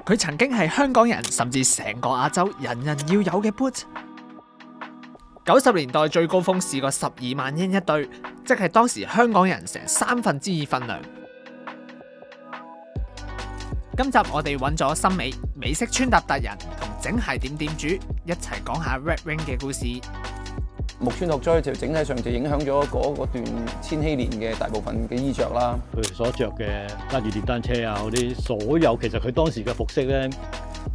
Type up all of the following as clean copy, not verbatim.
佢曾經係香港人甚至成個亞洲人人要有嘅 boot。90年代最高峰試過12萬英一對，即係當時香港人成2/3份量。今集我哋揾咗森美美式穿搭達人同整鞋店店主一齊講下 Red Wing 嘅故事。木村拓哉就整體上就影響咗嗰段千禧年嘅大部分嘅衣着啦。佢所着嘅揸住電單車啊嗰啲，所有其實佢當時嘅服飾咧，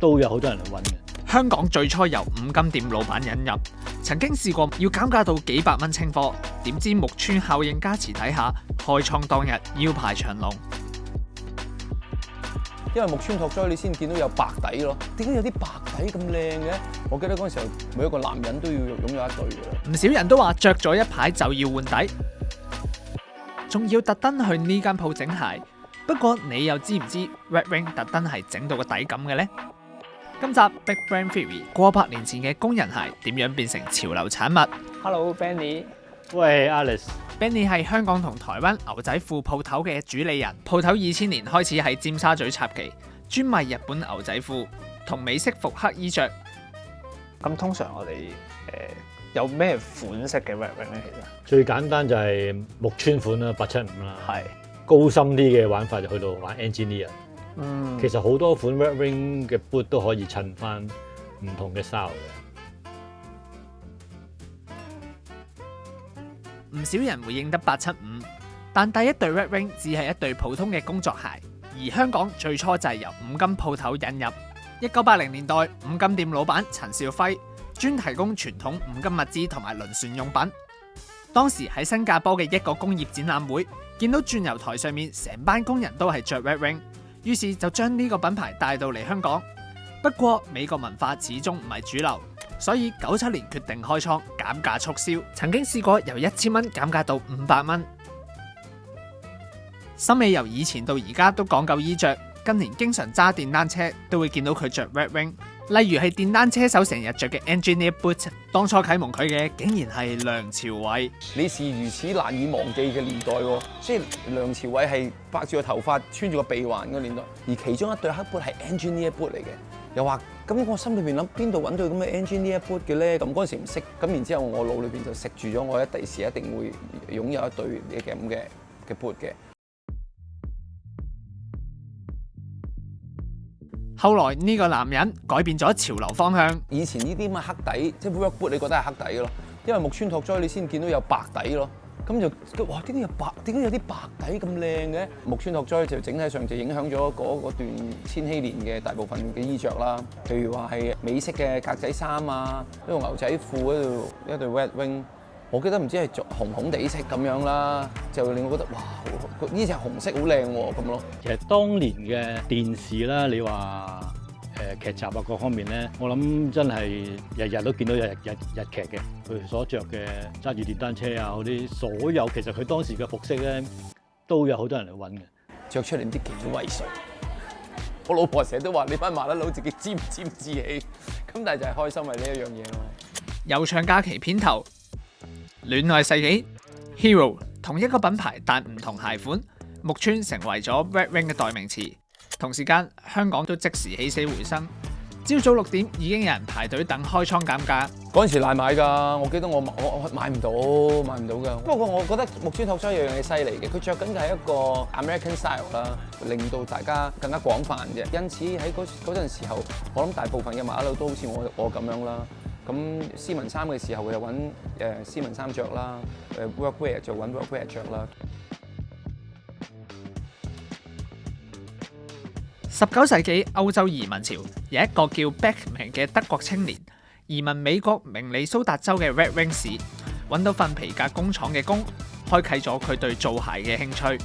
都有好多人嚟揾嘅。香港最初由五金店老闆引入，曾經試過要減價到幾百蚊清貨，點知木村效應加持底下，開倉當日要排長龍。因為木村拓哉你先見到有白底咯，點解有啲白底咁靚嘅？我記得嗰陣時候，每一個男人都要擁有一對嘅。唔少人都話着咗一排就要換底，仲要特登去呢間鋪整鞋。不過你又知唔知 Red Wing 特登係整到個底咁嘅呢？今集 Big Brand Theory 過百年前嘅工人鞋點樣變成潮流產物 Hello Benny， 喂 Alice，Benny 係香港同台灣牛仔褲鋪頭嘅主理人，鋪頭2000年開始喺尖沙咀插旗，專賣日本牛仔褲同美式復刻衣着。咁通常我哋有咩款式嘅 Red Wing 咧？其實最簡單就係木村款啦，875啦。係高深啲嘅玩法就去到玩 engineer。其實實好多款 Red Wing 嘅 boot 都可以襯翻唔同嘅 style 嘅。唔少人會認得875，但第一對 Red Wing 只係一對普通嘅工作鞋，而香港最初就係由五金鋪頭引入。1980年代，五金店老闆陳兆輝專提供傳統五金物資同埋輪船用品。當時喺新加坡嘅一個工業展覽會，見到鑽油台上面成班工人都係着 Red Wing，於是就將呢個品牌帶到嚟香港。不過美國文化始終唔係主流，所以97年決定開倉減價促銷，曾經試過由1000蚊減價到500蚊。森美由以前到而家都講究衣着，近年經常揸電單車都會見到佢着 Red Wing，例如係電單車手成日着嘅 Engineer Boot。當初啟蒙佢嘅竟然係梁朝偉。你是如此難以忘記嘅年代喎，即係梁朝偉係髮住個頭髮、穿住個鼻環嘅年代，而其中一對黑 boot 係 Engineer Boot 嚟嘅。又話咁，我心裏邊諗邊度揾對咁嘅 Engineer Boot 嘅咧？咁嗰陣時唔識，咁然之後我腦裏邊就食住咗，我第時一定會擁有一對咁嘅 boot 嘅。後來呢個男人改變咗潮流方向。以前呢啲咁嘅黑底，即係 work boot，你覺得係黑底嘅咯？因為木村拓哉你先見到有白底咯，咁就哇點解有啲白底咁靚嘅？木村拓哉就整體上就影響咗嗰段千禧年嘅大部分嘅衣着啦。譬如話係美式嘅格仔衫啊，一個牛仔褲，一對 Red Wing。我記得唔知係紅紅地色咁樣啦，就令我覺得哇，呢隻紅色好靚喎咁咯。其實當年嘅電視啦，你話劇集啊各方面咧，我諗真係日日都見到日劇嘅。佢所着嘅揸住電單車啊嗰啲，所有其實佢當時嘅服飾咧，都有好多人嚟揾嘅。着出嚟唔知幾威水。我老婆成日都話：你班麻甩佬自己沾唔沾自喜？咁但係就係開心係呢一樣嘢咯。悠長假期片頭。戀愛世紀 Hero 同一個品牌但唔同鞋款，木村成為咗 Red Wing 嘅代名詞。同時間香港都即時起死回生，朝早6點已經有人排隊等開倉減價。嗰陣時難買㗎，我記得我買唔到㗎。不過我覺得木村拓哉有樣嘢犀利嘅，佢着緊嘅係一個 American style 啦，令到大家更加廣泛嘅。因此喺嗰陣時候，我諗大部分嘅麻甩佬都好似我咁樣啦。咁斯文衫嘅時候又揾斯文衫着啦，workwear 就揾 workwear 着啦。19世紀歐洲移民潮，有一個叫 Beckman 嘅德國青年移民美國明尼蘇達州嘅 Red Wing 市，揾到份皮革工廠嘅工，開啟咗佢對做鞋嘅興趣。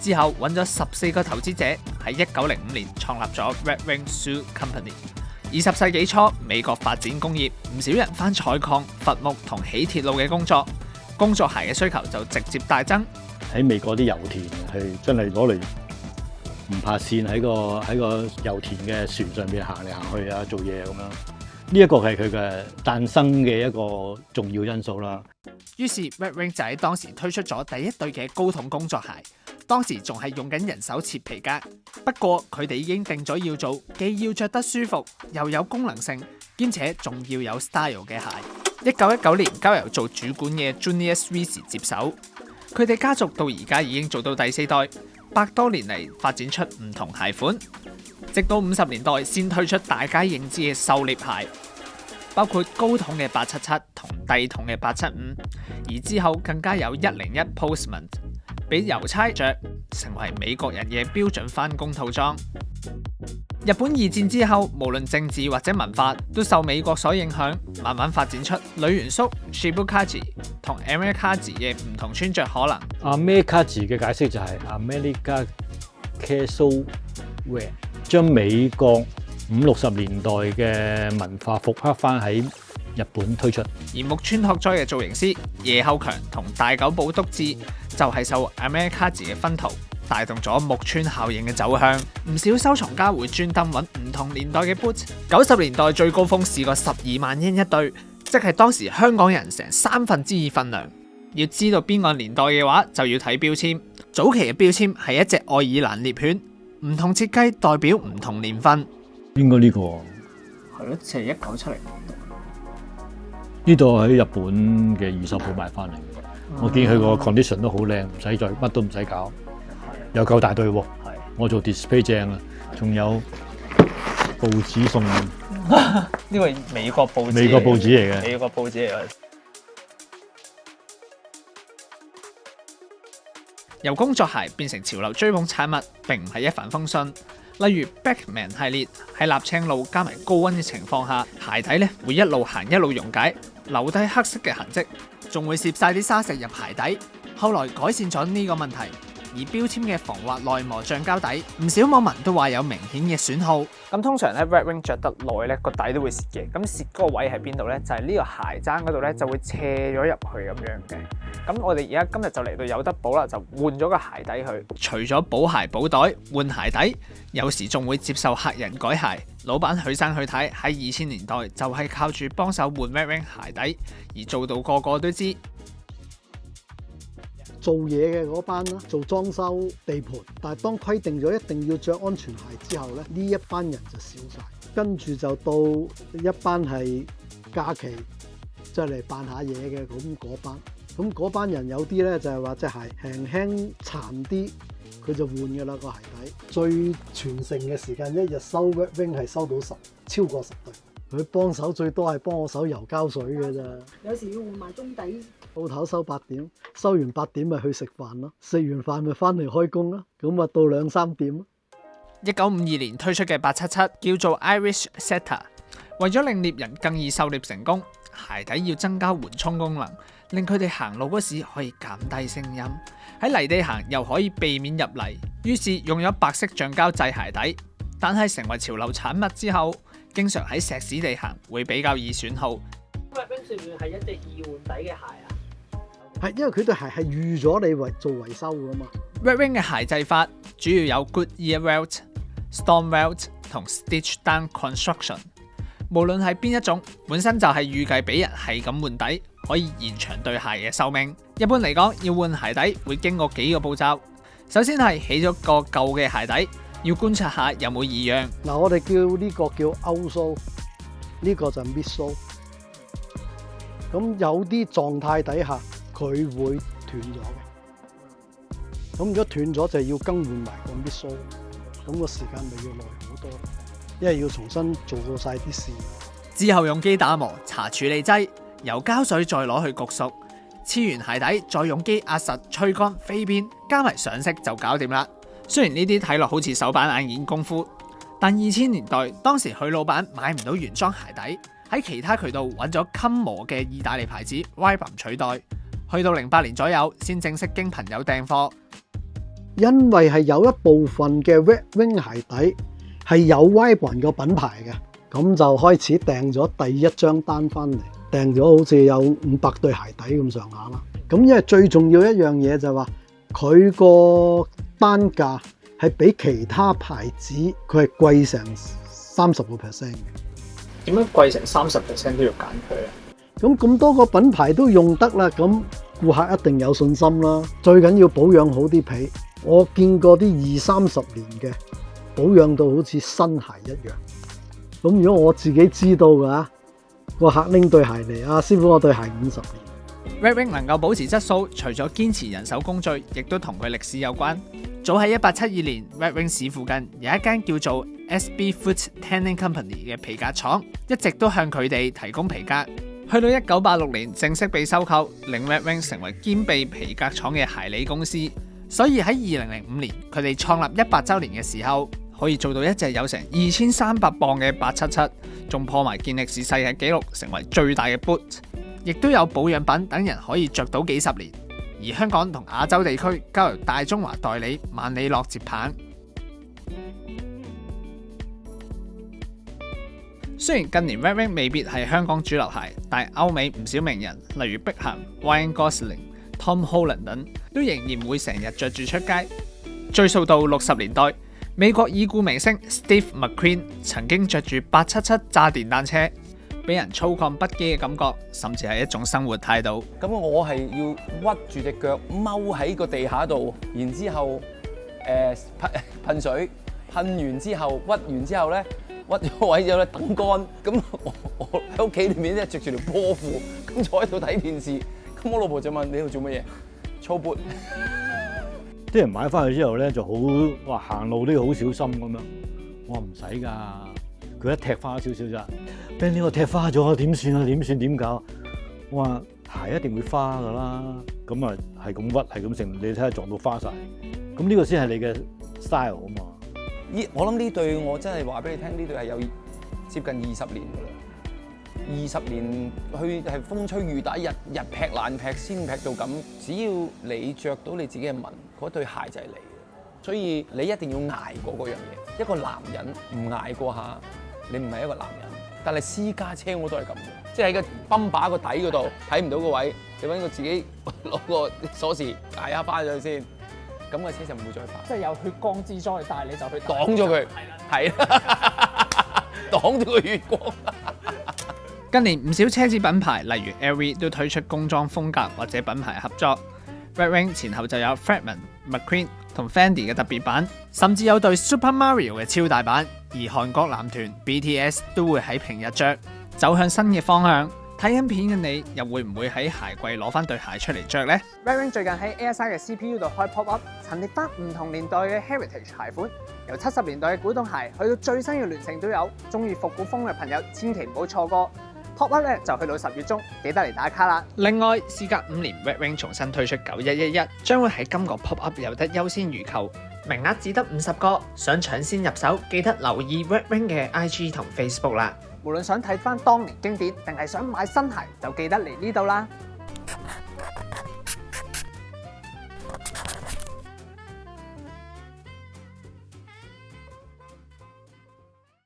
之後揾咗14個投資者，喺1905年創立咗 Red Wing Shoe Company。20世紀初，美國發展工業，唔少人返採礦、伐木同起鐵路嘅工作，工作鞋嘅需求就直接大增。喺美國啲油田係真係攞嚟唔怕跣喺個油田嘅船上邊行嚟行去啊，做嘢咁樣。呢一個係佢嘅誕生嘅一個重要因素啦。於是 Red Wing 就喺當時推出咗第一對嘅高筒工作鞋，當時仲係用緊人手切皮革，不過佢哋已經定咗要做，既要着得舒服，又有功能性，兼且仲要有 style 嘅鞋。1919年交由做主管嘅 Junius Reese 接手，佢哋家族到而家已經做到第4代，100多年嚟發展出唔同鞋款，直到50年代先推出大家認知嘅狩獵鞋，包括高筒嘅877同低筒嘅875，而之後更加有101 Postman， 俾郵差着，成為美國人嘅標準返工套裝。日本2戰之後，無論政治或者文化都受美國所影響，慢慢發展出女元宿 Shibukaji 同 Amerikaji 嘅唔同穿着可能。Amerikaji 嘅解釋就係 America Casual Wear， 將美國50-60年代嘅文化復刻翻喺日本推出。而木村拓哉嘅造型師野後強同大久保篤治就係受 Amerikaji 嘅薰陶，帶動咗木村效應嘅走向。唔少收藏家會專登揾唔同年代嘅 boot。90年代最高峰試過12萬yen一對，即係當時香港人成2/3份量。要知道邊個年代嘅話，就要睇標籤。早期嘅標籤係一隻愛爾蘭獵犬，唔同設計代表唔同年份。應該呢個係咯，似係1970年代。呢度喺日本嘅二手鋪買翻嚟，我見佢個 condition 都好靚，唔使再乜都唔使搞，又夠大對喎。我做 display 正啊，仲有報紙送。呢個係美國報紙嚟嘅。美國報紙嚟嘅。美國報紙嚟嘅。由工作鞋變成潮流追捧產物，並唔係一帆風順。例如 Beckman 系列喺瀝青路加埋高溫嘅情況下，鞋底咧會一路行一路溶解，留低黑色嘅痕跡，仲會攝晒啲沙石入鞋底。後來改善咗呢個問題，而標籤嘅防滑內磨橡膠底，唔少網民都話有明顯嘅損耗。咁通常咧 Red Wing 着得耐咧，個底都會蝕嘅。咁蝕嗰個位喺邊度咧？就係呢個鞋踭嗰度咧，就會斜咗入去咁樣嘅。咁我哋而家今日就嚟到有得補啦，就換咗個鞋底去。除咗補鞋補袋換鞋底，有時仲會接受客人改鞋。老闆許生許太喺2000年代就係靠住幫手換 Red Wing 鞋底而做到個個都知。做嘢嘅嗰班啦，做裝修地盤，但係當規定咗一定要着安全鞋之後咧，呢一班人就少晒，跟住就到一班係假期即係嚟扮下嘢嘅咁嗰班人有啲咧就係話隻鞋輕輕殘啲，佢就換㗎啦個鞋底。最全盛嘅時間，一日收 Red Wing 係收到超過10對。佢幫手最多係幫我手油膠水嘅咋。有時要換埋中底。鋪頭收8點，收完8點咪去食飯咯，食完飯咪翻嚟開工啦，咁啊到2-3點咯。1952年推出嘅877叫做 Irish Setter， 為咗令獵人更易狩獵成功，鞋底要增加緩衝功能，令佢哋行路嗰時可以減低聲音，喺泥地行又可以避免入泥。於是用咗白色橡膠製鞋底，但係成為潮流產物之後，經常喺石屎地行會比較易損耗。Red Wing 算唔算係一隻易換底嘅鞋啊？係因為佢對鞋係預咗你做維修噶嘛。Red Wing 嘅鞋製法主要有 Goodyear Welt、Storm Welt 同 Stitch Down Construction。無論係邊一種，本身就係預計俾人係咁換底，可以延長對鞋嘅壽命。一般嚟講，要換鞋底會經過幾個步驟。首先係起咗個舊嘅鞋底，要觀察下有冇異樣。嗱，我哋叫呢個叫 outsole， 呢個就 midsole。咁有啲狀態底下，佢會斷咗嘅，咁如果斷咗就要更換埋個 midsole，咁個時間咪要耐好多，因為要重新做到晒啲線。之後用機打磨、搽處理劑，由膠水再攞去焗熟，黐完鞋底再用機壓實、吹乾、飛邊，加埋上色就搞掂啦。雖然呢啲睇落好似手板眼見功夫，但2000年代當時許老闆買唔到原裝鞋底，喺其他渠道揾咗襟磨嘅意大利牌子 Vibram 取代。去到08年左右，先正式經朋友訂貨。因為係有一部分嘅 Red Wing 鞋底係有 Vibram 個品牌嘅，咁就開始訂咗第一張單翻嚟，訂咗好似有500對鞋底咁上下啦。咁因為最重要一樣嘢就係話，佢個單價係比其他牌子佢係貴成30%嘅。點樣貴成30%都要揀佢啊？咁多個品牌都用得啦，咁顧客一定有信心啦。最緊要保養好啲皮，我見過啲20-30年嘅保養到好似新鞋一樣。咁如果我自己知道㗎，個客拎對鞋嚟，師傅我對鞋50年。Red Wing 能夠保持質素，除咗堅持人手工序，亦都同佢歷史有關。早喺1872年 ，Red Wing 市附近有一間叫做 SB Foot Tanning Company 嘅皮革廠，一直都向佢哋提供皮革。去到1986年正式被收購，令 Red Wing 成為兼備皮革廠嘅鞋理公司。所以喺2005年，佢哋創立100週年嘅時候，可以做到一隻有成2300磅嘅877，仲破埋健力士世界紀錄，成為最大嘅 boot。亦都有保養品等人可以着到幾十年。而香港同亞洲地區交由大中華代理萬里樂接棒。雖然近年 Red Wing 未必係香港主流鞋，但係歐美唔少名人，例如碧咸、Ryan Gosling、Tom Holland 等，都仍然會成日着住出街。追溯到60年代，美國已故明星 Steve McQueen 曾經着住877揸電單車，俾人粗獷不羈嘅感覺，甚至係一種生活態度。咁我係要屈住隻腳踎喺個地下度，然之後噴水，噴完之後屈完之後咧，屈咗位之後咧等乾。咁我喺屋企裏面咧着住條波褲，咁坐喺度睇電視。咁我老婆就問：你喺度做乜嘢？操缽。啲人買翻去之後咧就好話行路都要好小心咁樣。我話唔使㗎，佢一踢花少少咋。俾呢個踢花咗，點算啊？點算？點搞？我話鞋一定會花㗎啦。咁啊係咁屈，係咁成，你睇下撞到花晒。咁呢個先係你嘅 style 啊嘛。我諗呢對我真係話俾你聽，呢對係有接近20年㗎啦。20年佢係風吹雨打，日劈爛劈先劈到咁。只要你着到你自己嘅紋，嗰對鞋就係你嘅。所以你一定要捱過嗰樣嘢。一個男人唔捱過下，你唔係一個男人。但係私家車我都係咁嘅，即係喺個泵把個底嗰度睇唔到個位，你揾個自己攞個鎖匙解下花咗佢先，咁個車就唔會再花。即係有血光之災，但係你就去擋咗佢，係啦，擋咗個血光。近年唔少奢侈品牌，例如 LV 都推出工裝風格或者品牌合作。Red Wing 前後就有 Fredman、McQueen 同 Fendi 嘅特別版，甚至有對 Super Mario 嘅超大版。而韓國男團 BTS 都會喺平日着，走向新嘅方向。睇緊片嘅你，又會唔會喺鞋櫃攞翻對鞋出嚟着呢？ Red Wing 最近喺 ASI 嘅 CPU 度開 pop up， 陳列翻唔同年代嘅 heritage 鞋款，由70年代嘅古董鞋去到最新嘅聯乘都有。中意復古風嘅朋友千祈唔好錯過。Pop up 咧就去到10月中，記得嚟打卡啦！另外，事隔5年 ，Red Wing 重新推出9111，將會喺今個 Pop Up 有得優先預購，名額只得50個，想搶先入手，記得留意 Red Wing 嘅 IG 同 Facebook 啦。無論想睇翻當年經典，定係想買新鞋，就記得嚟呢度啦！